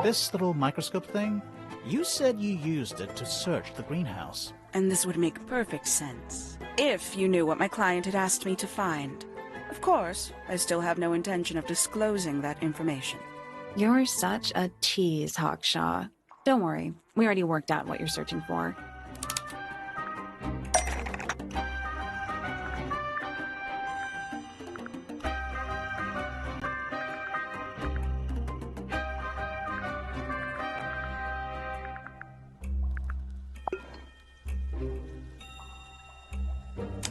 This little microscope thing, you said you used it to search the greenhouse. And this would make perfect sense, if you knew what my client had asked me to find. Of course, I still have no intention of disclosing that information. You're such a tease, Hawkshaw. Don't worry, we already worked out what you're searching for.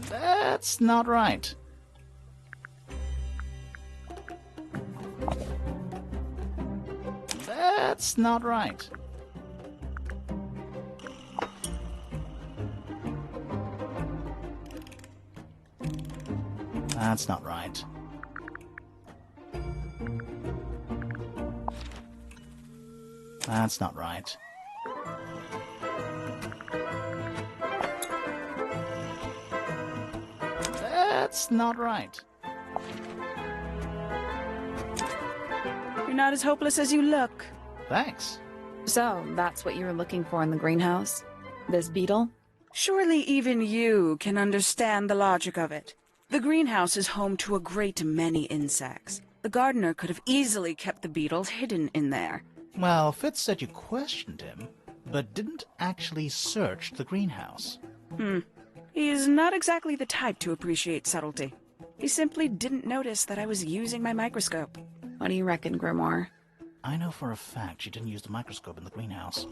That's not right. That's not right. That's not right. That's not right. That's not right. You're not as hopeless as you look. Thanks. So, that's what you were looking for in the greenhouse? This beetle? Surely even you can understand the logic of it. The greenhouse is home to a great many insects. The gardener could have easily kept the beetle hidden in there. Well, Fitz said you questioned him, but didn't actually search the greenhouse. He is not exactly the type to appreciate subtlety. He simply didn't notice that I was using my microscope. What do you reckon, Grimoire? I know for a fact she didn't use the microscope in the greenhouse.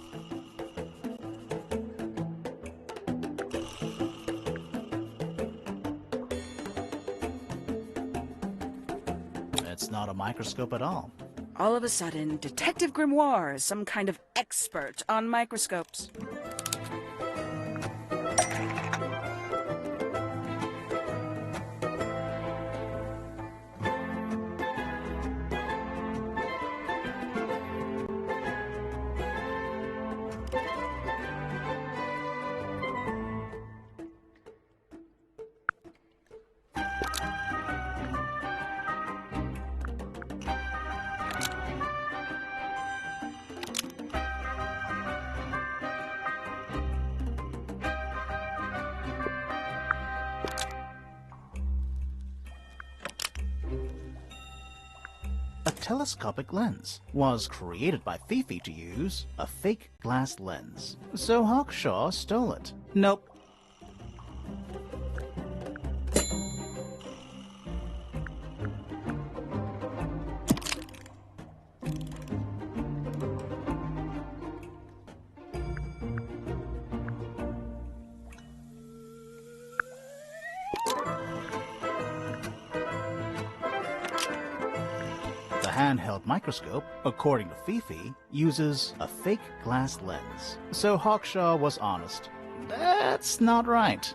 It's not a microscope at all. All of a sudden, Detective Grimoire is some kind of expert on microscopes. A telescopic lens was created by Fifi to use a fake glass lens. So Hawkshaw stole it. Nope. The handheld microscope, according to Fifi, uses a fake glass lens. So Hawkshaw was honest. That's not right.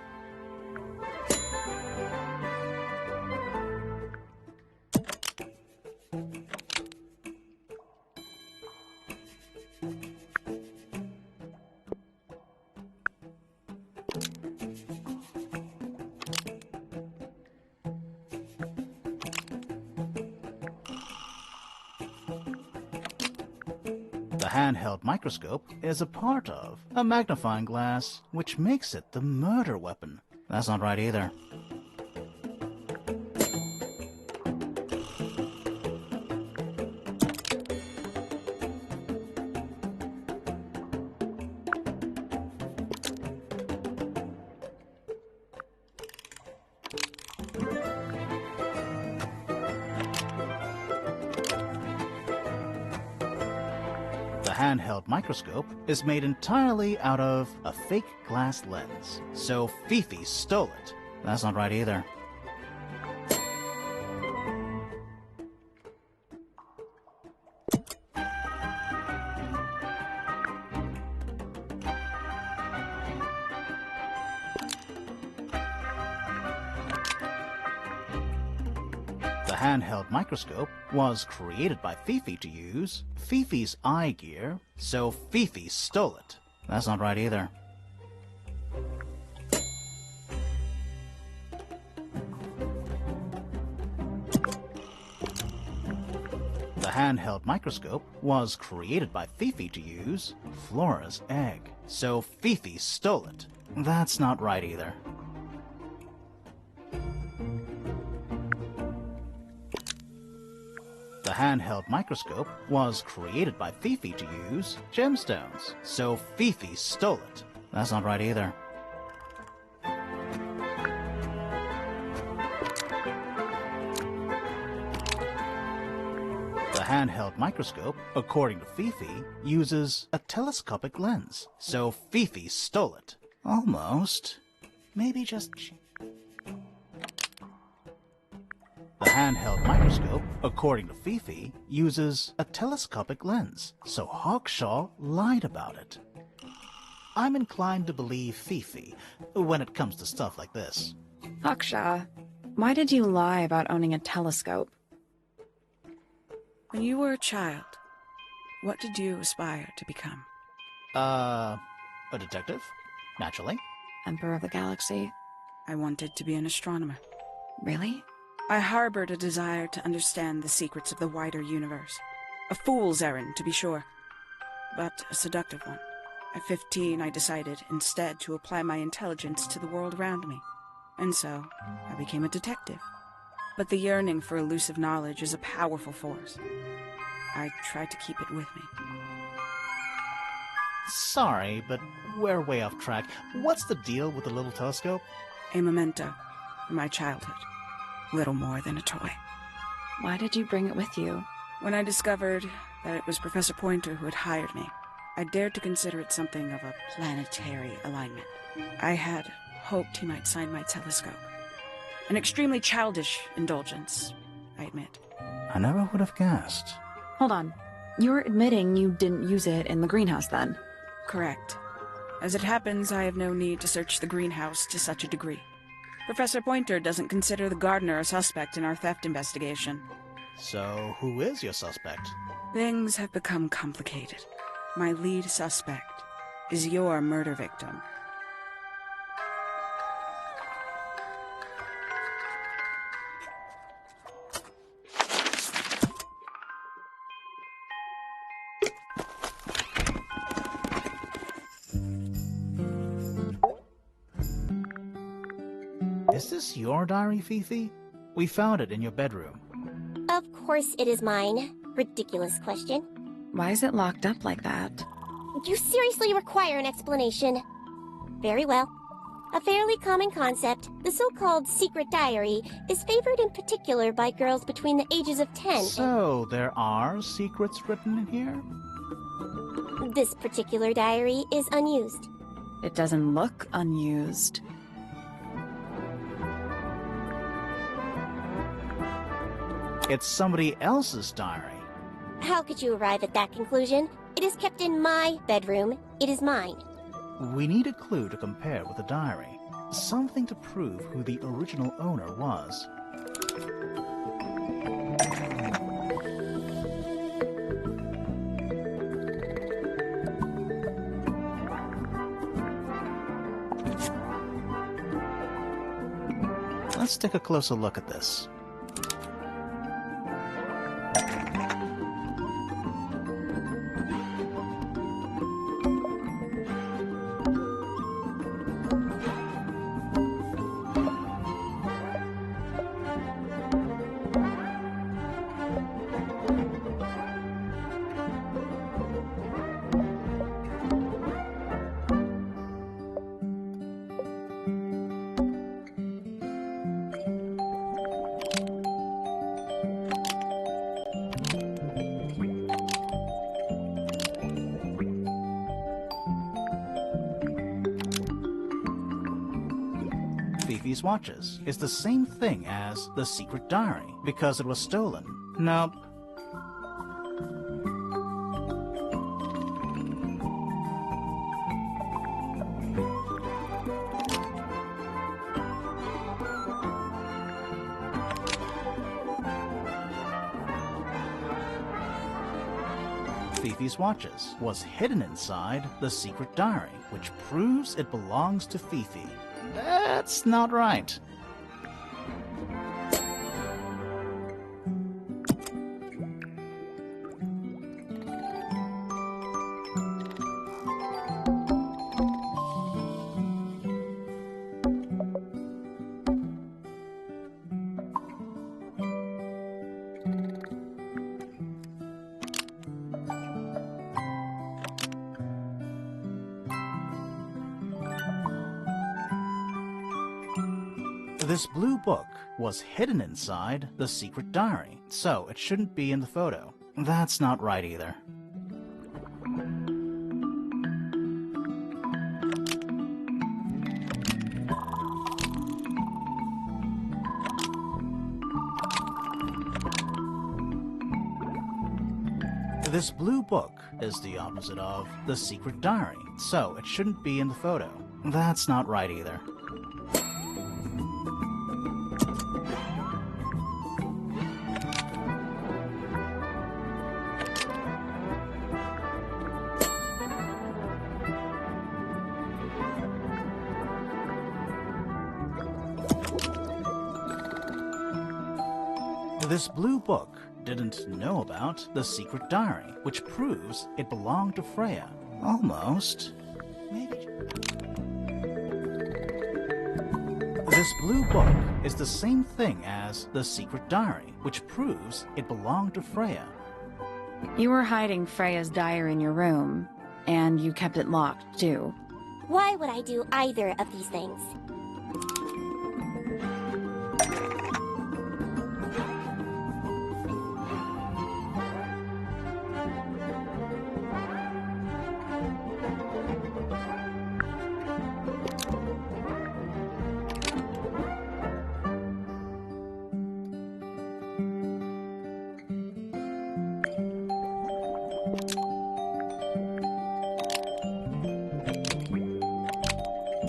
The handheld microscope is a part of a magnifying glass, which makes it the murder weapon. That's not right either. The handheld microscope is made entirely out of a fake glass lens. So Fifi stole it. That's not right either. The handheld microscope was created by Fifi to use Fifi's eye gear, so Fifi stole it. That's not right either. The handheld microscope was created by Fifi to use Flora's egg, so Fifi stole it. That's not right either. The handheld microscope was created by Fifi to use gemstones, so Fifi stole it. That's not right either. The handheld microscope, according to Fifi, uses a telescopic lens, so Fifi stole it. Almost. Maybe just... The handheld microscope, according to Fifi, uses a telescopic lens, so Hawkshaw lied about it. I'm inclined to believe Fifi when it comes to stuff like this. Hawkshaw, why did you lie about owning a telescope? When you were a child, what did you aspire to become? A detective? Naturally. Emperor of the Galaxy? I wanted to be an astronomer. Really? I harbored a desire to understand the secrets of the wider universe. A fool's errand, to be sure, but a seductive one. At 15, I decided instead to apply my intelligence to the world around me. And so, I became a detective. But the yearning for elusive knowledge is a powerful force. I tried to keep it with me. Sorry, but we're way off track. What's the deal with the little telescope? A memento from my childhood. Little more than a toy. Why did you bring it with you? When I discovered that it was Professor Pointer who had hired me, I dared to consider it something of a planetary alignment. I had hoped he might sign my telescope. An extremely childish indulgence, I admit. I never would have guessed. Hold on. You're admitting you didn't use it in the greenhouse then? Correct. As it happens, I have no need to search the greenhouse to such a degree. Professor Pointer doesn't consider the gardener a suspect in our theft investigation. So, who is your suspect? Things have become complicated. My lead suspect is your murder victim. Is this your diary, Fifi? We found it in your bedroom. Of course it is mine. Ridiculous question. Why is it locked up like that? You seriously require an explanation. Very well. A fairly common concept, the so-called secret diary, is favored in particular by girls between the ages of 10 So, there are secrets written in here? and... This particular diary is unused. It doesn't look unused. It's somebody else's diary. How could you arrive at that conclusion? It is kept in my bedroom. It is mine. We need a clue to compare with the diary. Something to prove who the original owner was. Let's take a closer look at this. Fifi's watches is the same thing as the secret diary because it was stolen. Nope. Fifi's watches was hidden inside the secret diary, which proves it belongs to Fifi. That's not right. This blue book was hidden inside the secret diary, so it shouldn't be in the photo. That's not right either. This blue book is the opposite of the secret diary, so it shouldn't be in the photo. That's not right either. This blue book didn't know about the secret diary, which proves it belonged to Freya. Almost. Maybe. This blue book is the same thing as the secret diary, which proves it belonged to Freya. You were hiding Freya's diary in your room, and you kept it locked, too. Why would I do either of these things?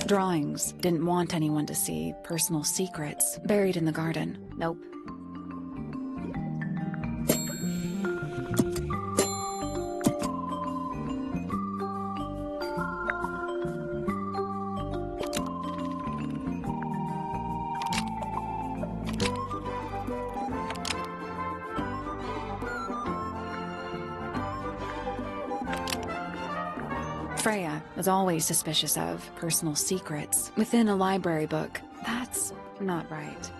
Drawings didn't want anyone to see personal secrets buried in the garden. Nope. Freya was always suspicious of personal secrets within a library book. That's not right.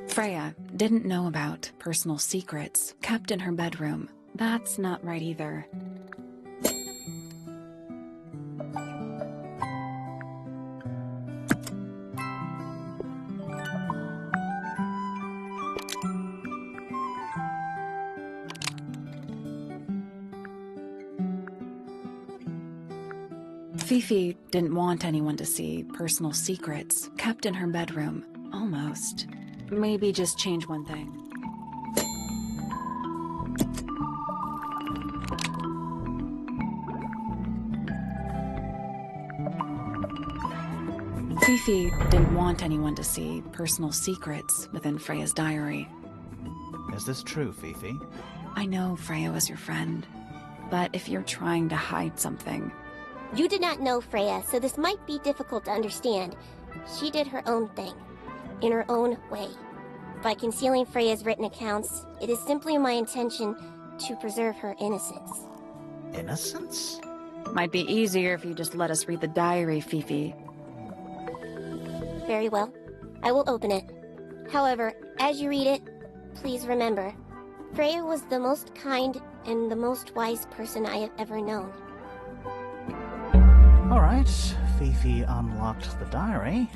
Freya didn't know about personal secrets kept in her bedroom. That's not right either. Fifi didn't want anyone to see personal secrets kept in her bedroom. Almost. Maybe just change one thing. Fifi didn't want anyone to see personal secrets within Freya's diary. Is this true, Fifi? I know Freya was your friend, but if you're trying to hide something... You did not know Freya, so this might be difficult to understand. She did her own thing, in her own way. By concealing Freya's written accounts, it is simply my intention to preserve her innocence. Innocence? Might be easier if you just let us read the diary, Fifi. Very well. I will open it. However, as you read it, please remember, Freya was the most kind and the most wise person I have ever known. Alright, Fifi unlocked the diary.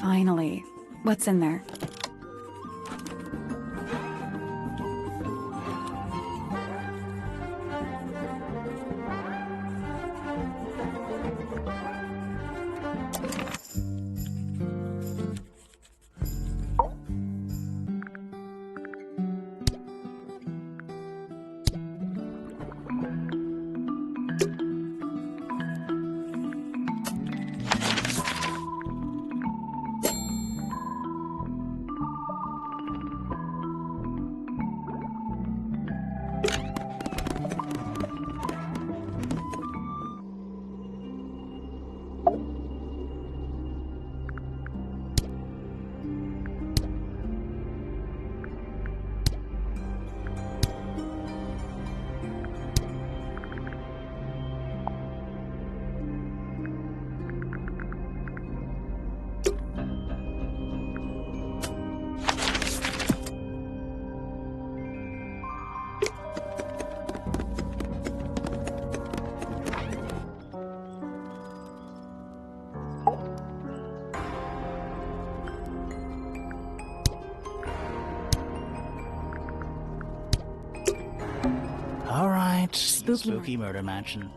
Finally. What's in there? right, Spooky spooky murder mansion.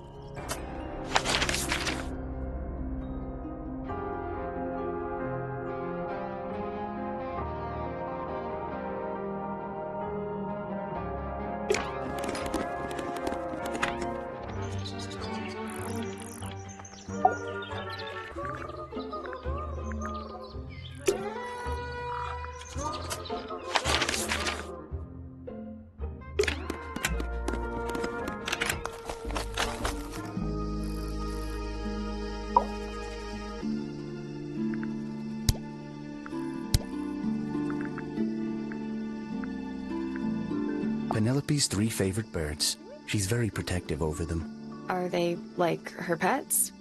Penelope's 3 favorite birds. She's very protective over them. Are they, like, her pets?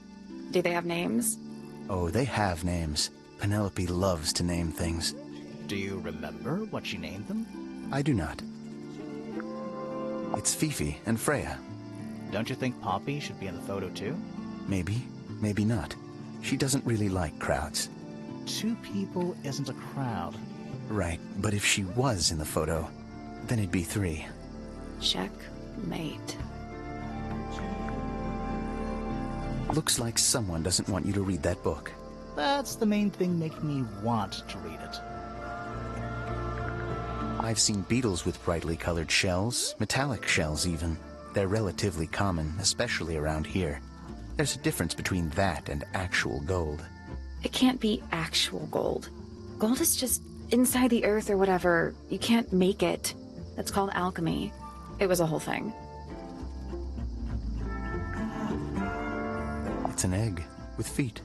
Do they have names? Oh, they have names. Penelope loves to name things. Do you remember what she named them? I do not. It's Fifi and Freya. Don't you think Poppy should be in the photo too? Maybe, maybe not. She doesn't really like crowds. 2 people isn't a crowd. Right, but if she was in the photo, then it'd be 3. Checkmate. Looks like someone doesn't want you to read that book. That's the main thing making me want to read it. I've seen beetles with brightly colored shells, metallic shells even. They're relatively common, especially around here. There's a difference between that and actual gold. It can't be actual gold. Gold is just inside the earth or whatever. You can't make it. That's called alchemy. It was a whole thing. It's an egg with feet.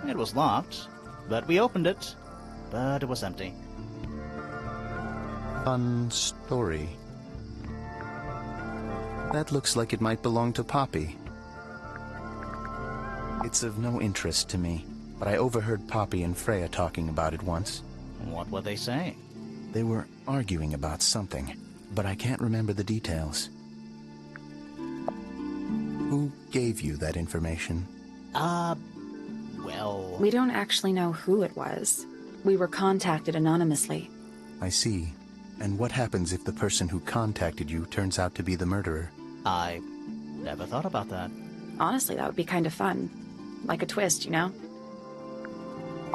It was locked, but we opened it, but it was empty. Fun story. That looks like it might belong to Poppy. It's of no interest to me, but I overheard Poppy and Freya talking about it once. What were they saying? They were arguing about something, but I can't remember the details. Who gave you that information? Well... We don't actually know who it was. We were contacted anonymously. I see. And what happens if the person who contacted you turns out to be the murderer? I never thought about that. Honestly, that would be kind of fun. Like a twist, you know?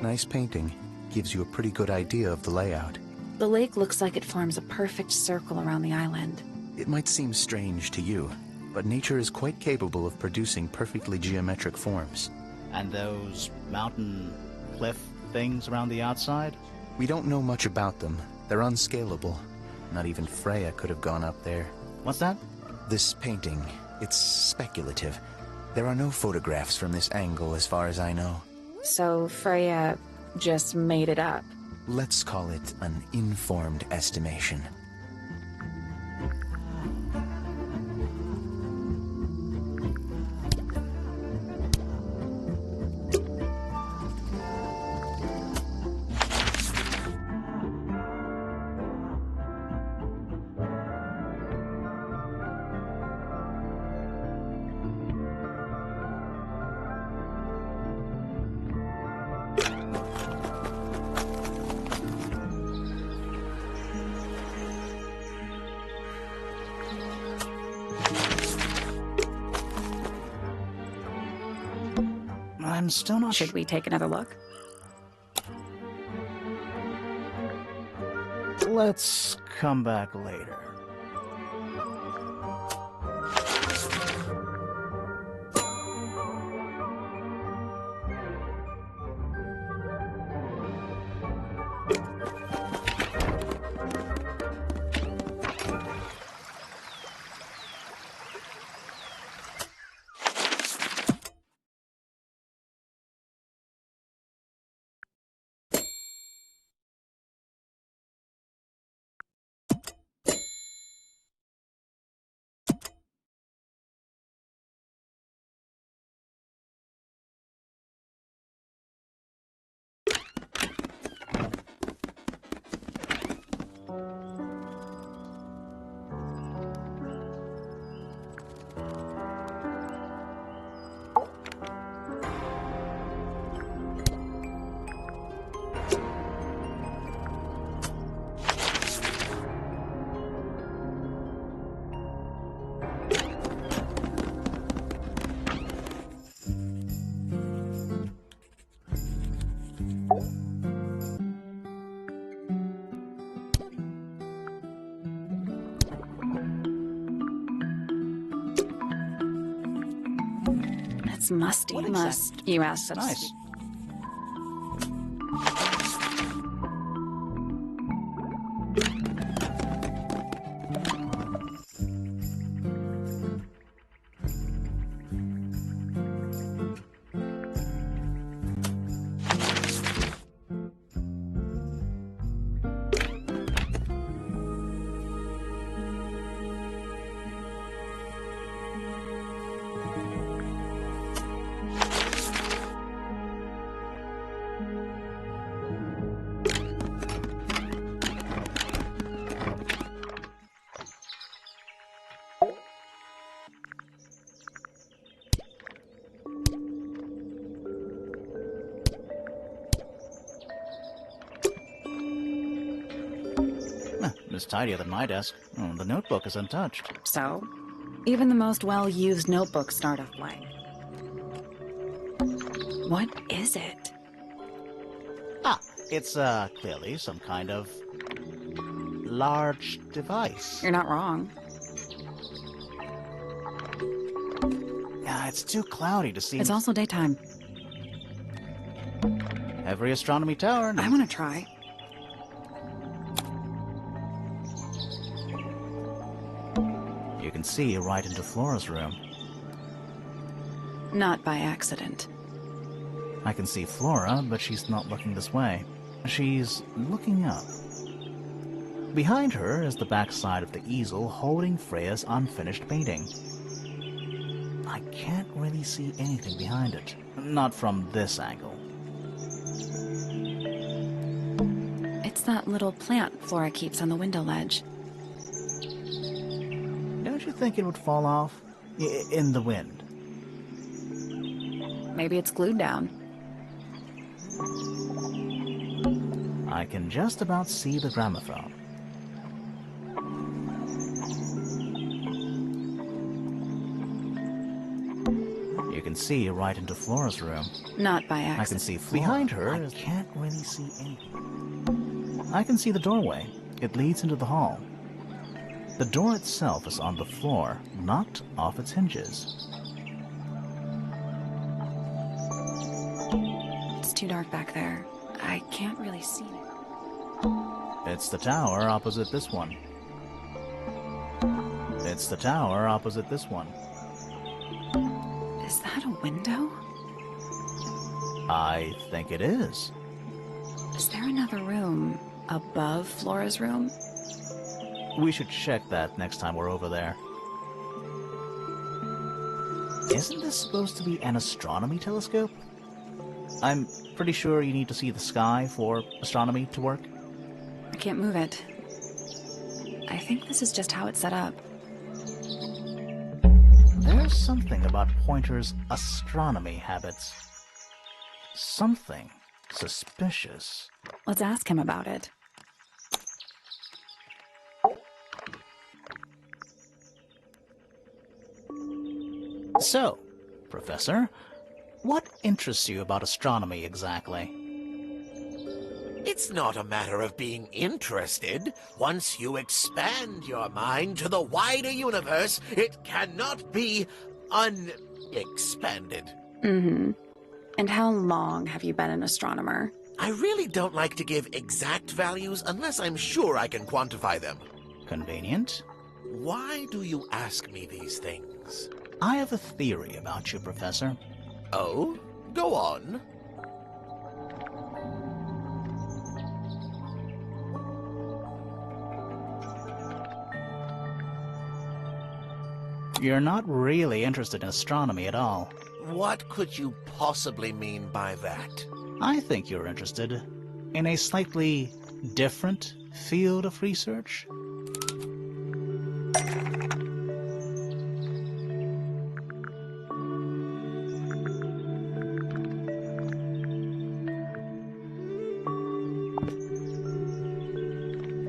Nice painting. Gives you a pretty good idea of the layout. The lake looks like it forms a perfect circle around the island. It might seem strange to you, but nature is quite capable of producing perfectly geometric forms. And those mountain cliff things around the outside? We don't know much about them. They're unscalable. Not even Freya could have gone up there. What's that? This painting, it's speculative. There are no photographs from this angle as far as I know. So Freya just made it up. Let's call it an informed estimation. I'm still not Should we take another look? Let's come back later. It's musty. What You asked such Nice. It's tidier than my desk. The notebook is untouched. So, even the most well-used notebooks start off blank. What is it? It's, clearly some kind of large device. You're not wrong. Yeah, it's too cloudy to see. It's also daytime. Every astronomy tower. I want to try. You can see right into Flora's room. Not by accident. I can see Flora, but she's not looking this way. She's looking up. Behind her is the backside of the easel holding Freya's unfinished painting. I can't really see anything behind it. Not from this angle. It's that little plant Flora keeps on the window ledge. Don't you think it would fall off? In the wind. Maybe it's glued down. I can just about see the gramophone. You can see right into Flora's room. Not by accident. I can see Flora. Behind her. I can't really see anything. I can see the doorway. It leads into the hall. The door itself is on the floor, knocked off its hinges. It's too dark back there. I can't really see it. It's the tower opposite this one. It's the tower opposite this one. Is that a window? I think it is. Is there another room above Flora's room? We should check that next time we're over there. Isn't this supposed to be an astronomy telescope? I'm pretty sure you need to see the sky for astronomy to work. I can't move it. I think this is just how it's set up. There's something about Pointer's astronomy habits. Something suspicious. Let's ask him about it. So, Professor, what interests you about astronomy exactly? It's not a matter of being interested. Once you expand your mind to the wider universe, it cannot be unexpanded. Mm-hmm. And how long have you been an astronomer? I really don't like to give exact values unless I'm sure I can quantify them. Convenient. Why do you ask me these things? I have a theory about you, Professor. Oh? Go on. You're not really interested in astronomy at all. What could you possibly mean by that? I think you're interested in a slightly different field of research.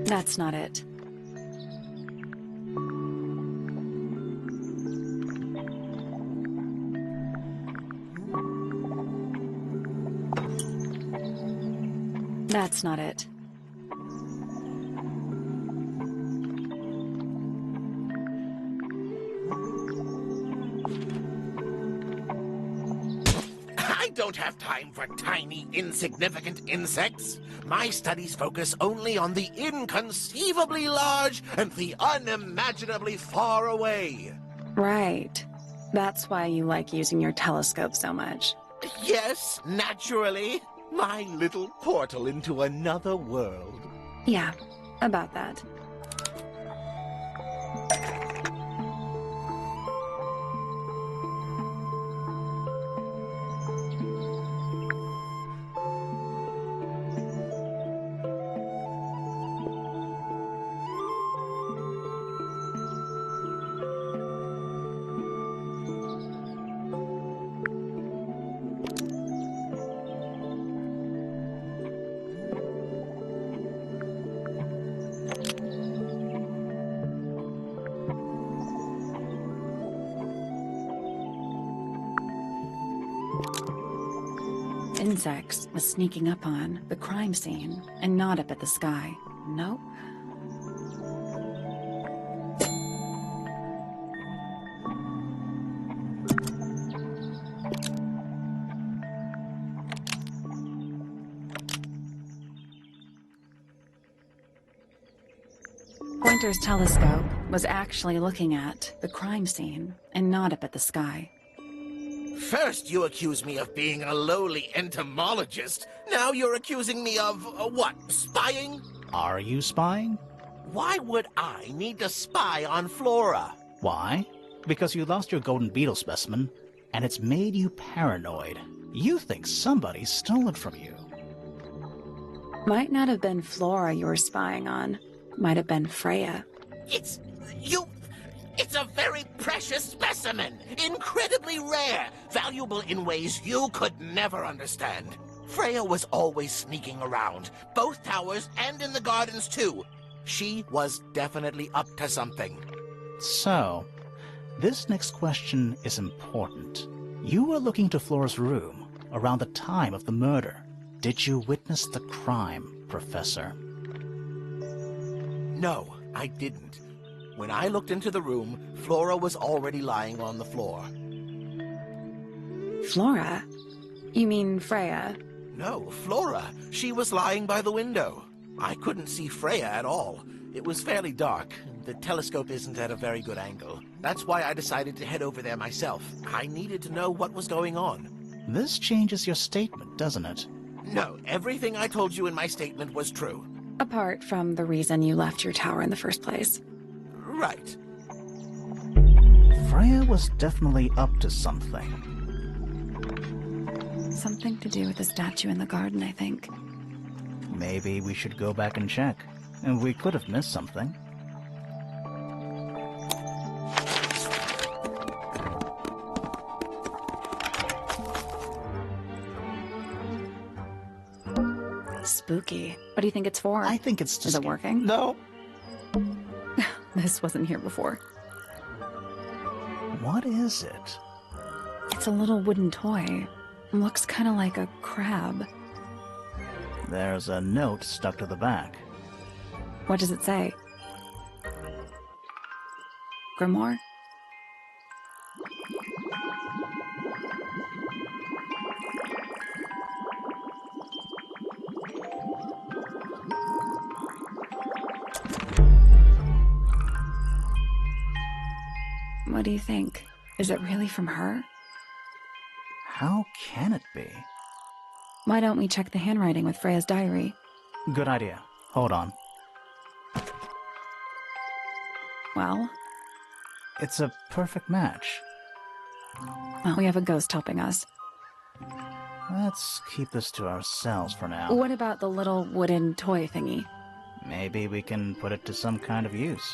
That's not it. That's not it. I don't have time for tiny, insignificant insects. My studies focus only on the inconceivably large and the unimaginably far away. Right. That's why you like using your telescope so much. Yes, naturally. My little portal into another world. Yeah, about that. Insects was sneaking up on the crime scene and not up at the sky. Nope. Pointer's telescope was actually looking at the crime scene and not up at the sky. First, you accuse me of being a lowly entomologist. Now you're accusing me of, what, spying? Are you spying? Why would I need to spy on Flora? Why? Because you lost your golden beetle specimen, and it's made you paranoid. You think somebody stole it from you. Might not have been Flora you were spying on. Might have been Freya. It's a very precious specimen. Incredibly rare. Valuable in ways you could never understand. Freya was always sneaking around. Both towers and in the gardens, too. She was definitely up to something. So, this next question is important. You were looking to Flora's room around the time of the murder. Did you witness the crime, Professor? No, I didn't. When I looked into the room, Flora was already lying on the floor. Flora? You mean Freya? No, Flora. She was lying by the window. I couldn't see Freya at all. It was fairly dark. The telescope isn't at a very good angle. That's why I decided to head over there myself. I needed to know what was going on. This changes your statement, doesn't it? No, everything I told you in my statement was true. Apart from the reason you left your tower in the first place. Right. Freya was definitely up to something. Something to do with the statue in the garden, I think. Maybe we should go back and check. And we could have missed something. Spooky. What do you think it's for? I think it's just... Is it working? No. This wasn't here before. What is it? It's a little wooden toy. Looks kind of like a crab. There's a note stuck to the back. What does it say? Grimoire? What do you think? Is it really from her? How can it be? Why don't we check the handwriting with Freya's diary? Good idea. Hold on. Well? It's a perfect match. Well, we have a ghost helping us. Let's keep this to ourselves for now. What about the little wooden toy thingy? Maybe we can put it to some kind of use.